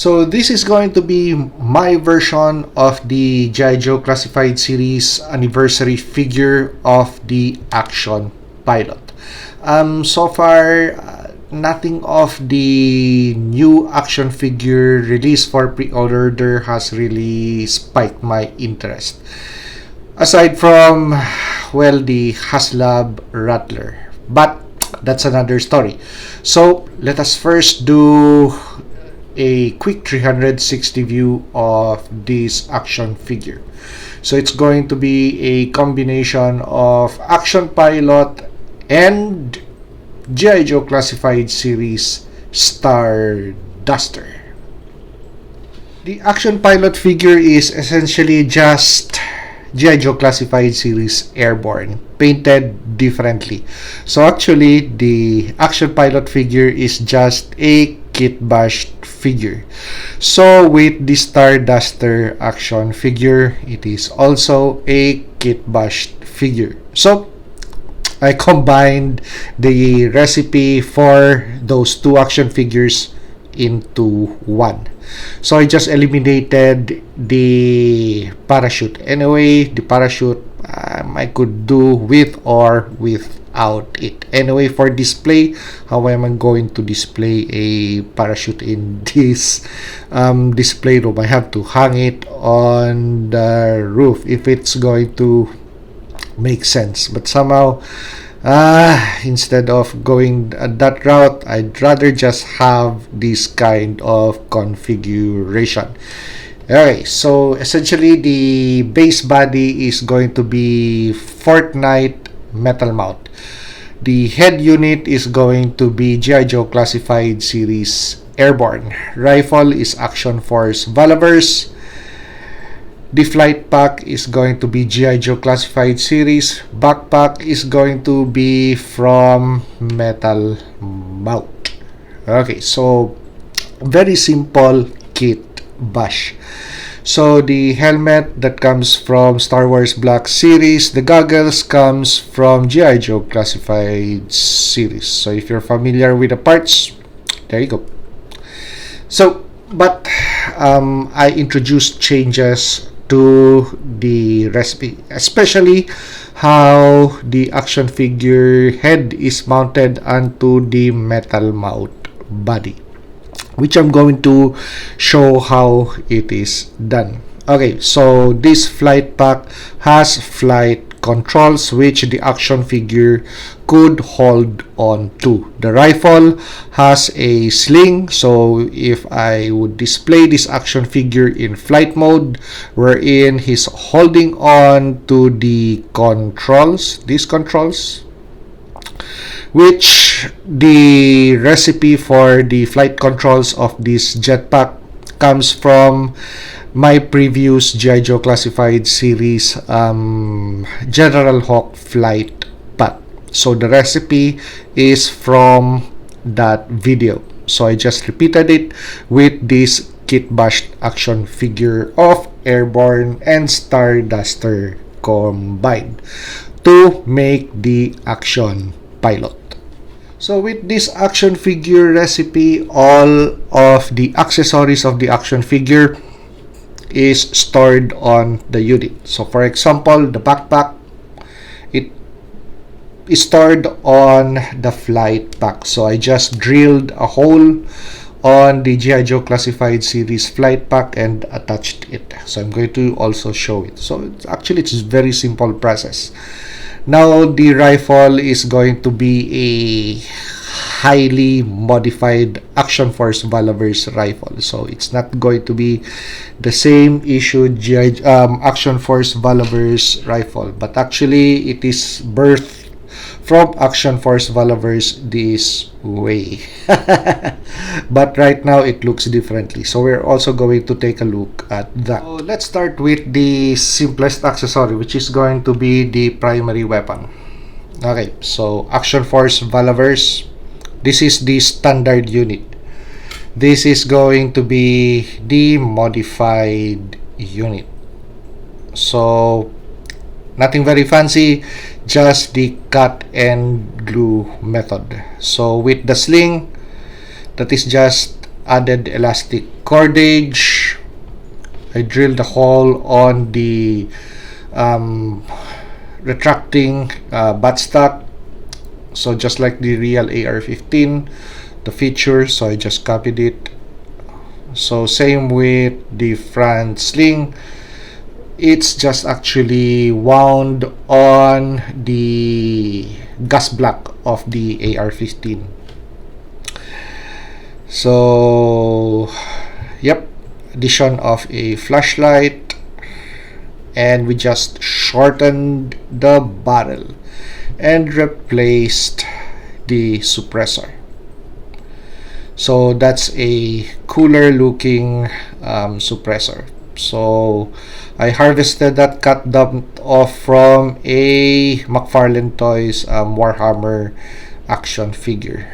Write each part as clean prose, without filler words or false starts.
So this is going to be my version of the G.I. Joe Classified Series anniversary figure of the action pilot. So far, nothing of the new action figure released for pre-order has really spiked my interest. Aside from, well, the Haslab Rattler. But that's another story. So let us first do a quick 360 view of this action figure. So it's going to be a combination of action pilot and G.I. Joe Classified Series Star Duster. The action pilot figure is essentially just G.I. Joe Classified Series Airborne, painted differently. So actually, the action pilot figure is just a Kitbash figure. So with the Star Duster action figure, it is also a Kitbash figure. So I combined the recipe for those two action figures into one. So I just eliminated the parachute. Anyway, the parachute I could do with or without it. Anyway, for display, how am I going to display a parachute in this display room? I have to hang it on the roof if it's going to make sense. But somehow, instead of going that route, I'd rather just have this kind of configuration. Okay, so essentially the base body is going to be Fortnite metal mount. The head unit is going to be G.I. Joe Classified Series Airborne. Rifle is Action Force Valaverse. The flight pack is going to be G.I. Joe Classified Series. Backpack is going to be from Metal Mount. Okay, so very simple kit bash. So the helmet that comes from Star Wars Black Series. The goggles comes from G.I. Joe Classified Series. So if you're familiar with the parts, there you go. So, but I introduced changes to the recipe, especially how the action figure head is mounted onto the metal mount body, which I'm going to show how it is done. Okay, so this flight pack has flight controls which the action figure could hold on to. The rifle has a sling, so if I would display this action figure in flight mode, wherein he's holding on to the controls, these controls, which the recipe for the flight controls of this jetpack comes from my previous G.I. Joe Classified Series General Hawk flight pack. So the recipe is from that video. So I just repeated it with this Kitbash action figure of Airborne and Star Duster combined to make the action pilot. So with this action figure recipe, all of the accessories of the action figure is stored on the unit. So for example, the backpack, it is stored on the flight pack. So I just drilled a hole on the G.I. Joe Classified Series flight pack and attached it. So I'm going to also show it. So it's a very simple process. Now the rifle is going to be a highly modified Action Force Valaverse rifle. So it's not going to be the same issued Action Force Valaverse rifle, but actually it is birthed from Action Force Valaverse this way. But right now it looks differently. So we're also going to take a look at that. So let's start with the simplest accessory, which is going to be the primary weapon. Okay, so Action Force Valaverse. This is the standard unit. This is going to be the modified unit. So nothing very fancy, just the cut and glue method. So with the sling, that is just added elastic cordage. I drilled a hole on the retracting buttstock, so just like the real AR-15, the feature, so I just copied it. So same with the front sling, it's just actually wound on the gas block of the AR-15. So yep, addition of a flashlight, and we just shortened the barrel and replaced the suppressor. So that's a cooler looking suppressor. So I harvested that, cut them off from a McFarlane Toys Warhammer action figure.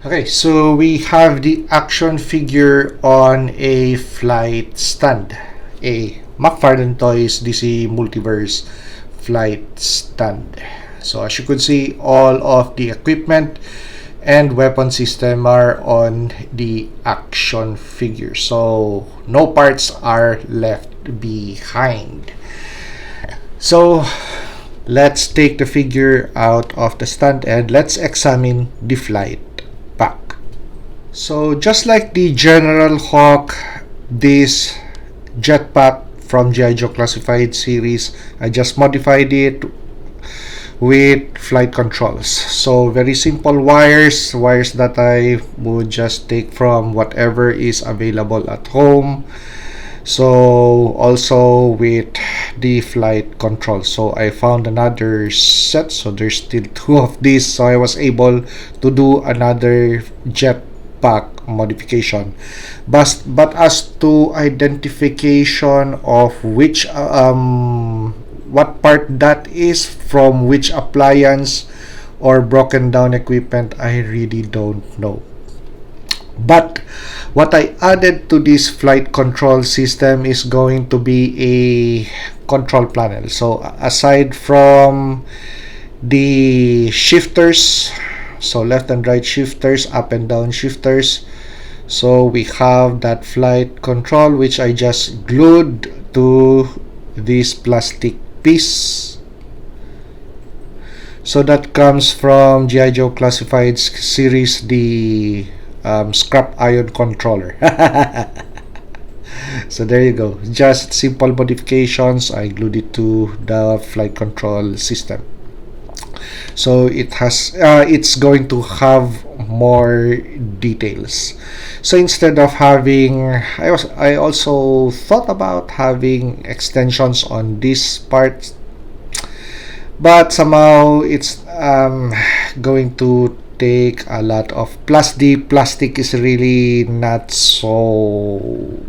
Okay, so we have the action figure on a flight stand, a McFarlane Toys DC Multiverse flight stand. So as you could see, all of the equipment and weapon system are on the action figure, so no parts are left behind. So let's take the figure out of the stand and let's examine the flight pack. So just like the General Hawk, this jetpack from G.I. Joe Classified series, I just modified it with flight controls. So very simple wires that I would just take from whatever is available at home. So also with the flight control, so I found another set, so there's still two of these, so I was able to do another jetpack modification. But as to identification of which what part that is from which appliance or broken down equipment, I really don't know. But what I added to this flight control system is going to be a control panel. So aside from the shifters, so left and right shifters, up and down shifters, so we have that flight control which I just glued to this plastic piece. So that comes from G.I. Joe Classified series, the scrap iron controller. So there you go, just simple modifications. I glued it to the flight control system, so it has it's going to have more details. So instead of having, I also thought about having extensions on this part, but somehow it's going to take a lot of the plastic is really not so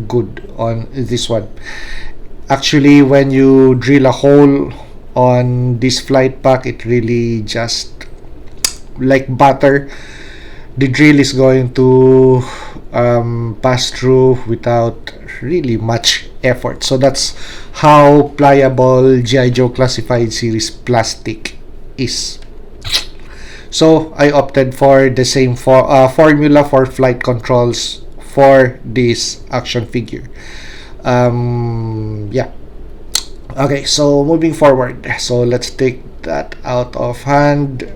good on this one. Actually, when you drill a hole on this flight pack, it really just like butter. The drill is going to pass through without really much effort. So that's how pliable G.I. Joe Classified series plastic is. So I opted for the same formula for flight controls for this action figure. Yeah. Okay, so moving forward, so let's take that out of hand.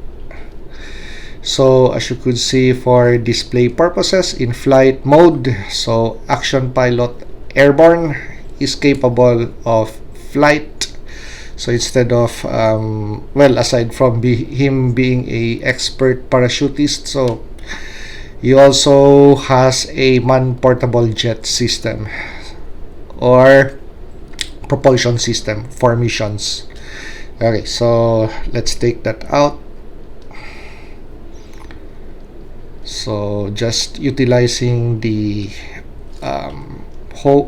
So as you could see, for display purposes in flight mode, so action pilot airborne is capable of flight. So instead of well, aside from him being a expert parachutist, so he also has a man-portable jet system or propulsion system for missions. Okay, so let's take that out. So just utilizing the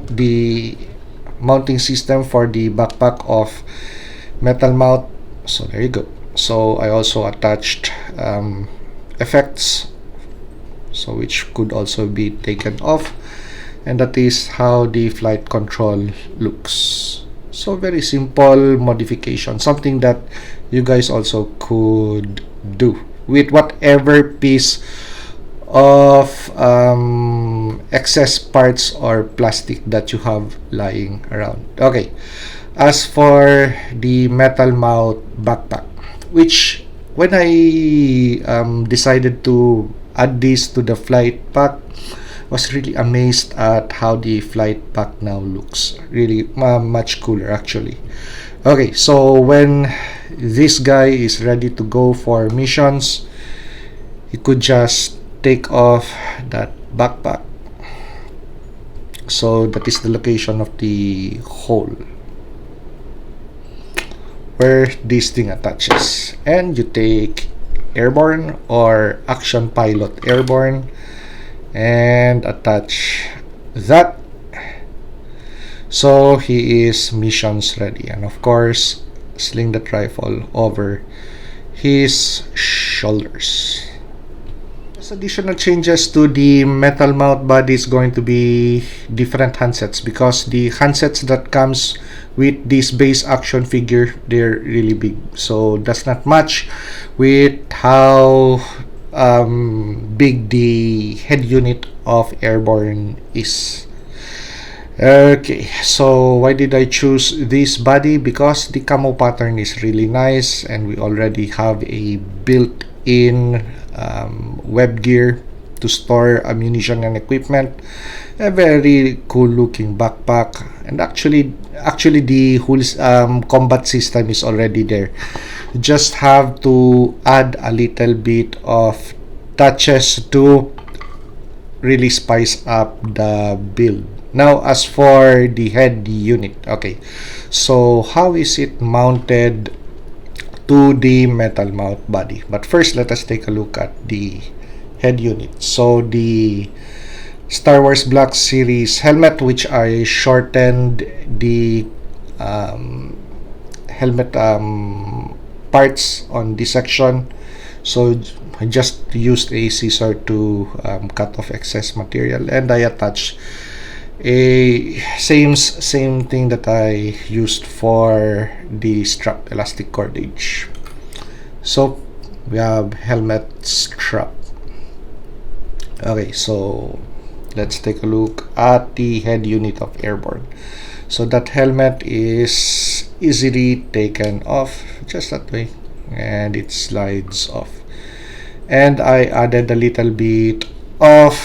the mounting system for the backpack of metal mount. So there you go. So I also attached effects, so which could also be taken off, and that is how the flight control looks. So very simple modification, something that you guys also could do. with whatever piece of excess parts or plastic that you have lying around. Okay, as for the metal mouth backpack, which when I decided to add this to the flight pack, was really amazed at how the flight pack now looks. Really much cooler actually. Okay, so when this guy is ready to go for missions, you could just take off that backpack. So that is the location of the hole where this thing attaches, and you take airborne or action pilot airborne and attach that, so he is missions ready. And of course, sling that rifle over his shoulders. As additional changes to the metal mount body is going to be different handsets, because the handsets that comes with this base action figure, they're really big, so that's not match with how big the head unit of airborne is. Okay, so why did I choose this body? Because the camo pattern is really nice, and we already have a built-in web gear to store ammunition and equipment. A very cool looking backpack, and actually the whole combat system is already there. You just have to add a little bit of touches to really spice up the build. Now, as for the head unit, okay, so how is it mounted to the metal mount body? But first, let us take a look at the head unit. So the Star Wars Black Series helmet, which I shortened the helmet parts on this section, so I just used a scissor to cut off excess material, and I attached a same thing that I used for the strap, elastic cordage. So we have helmet strap. Okay, so let's take a look at the head unit of airborne. So that helmet is easily taken off just that way, and it slides off. And I added a little bit of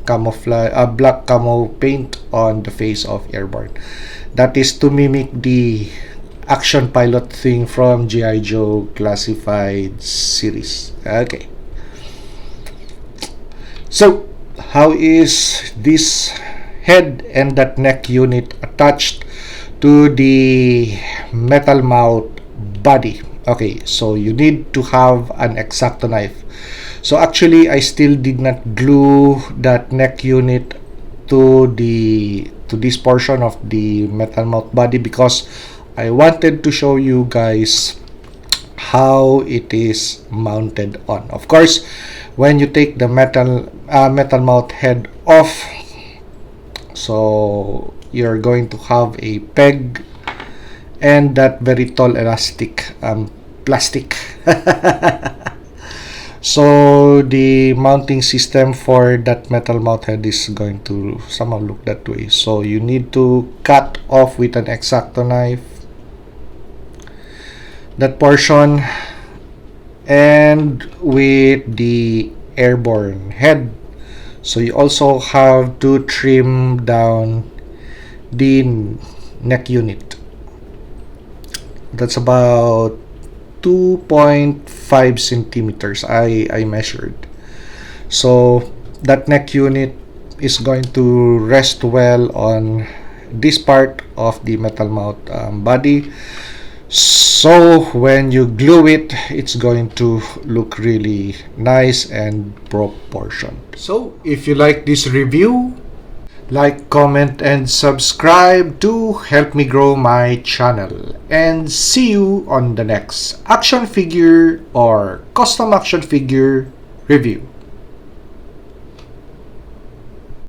camouflage, black camo paint on the face of airborne. That is to mimic the action pilot thing from G.I. Joe classified series. Okay, so how is this head and that neck unit attached to the metal mount body? Okay, so you need to have an X-Acto knife. So actually, I still did not glue that neck unit to this portion of the metal mount body, because I wanted to show you guys how it is mounted on. Of course, when you take the metal mount head off, so you're going to have a peg and that very tall elastic plastic. So the mounting system for that metal mount head is going to somehow look that way. So you need to cut off with an X-Acto knife that portion, and with the airborne head, so you also have to trim down the neck unit. That's about 2.5 centimeters I measured. So that neck unit is going to rest well on this part of the metal mount body, so when you glue it, it's going to look really nice and proportioned. So if you like this review, like, comment, and subscribe to help me grow my channel. And see you on the next action figure or custom action figure review.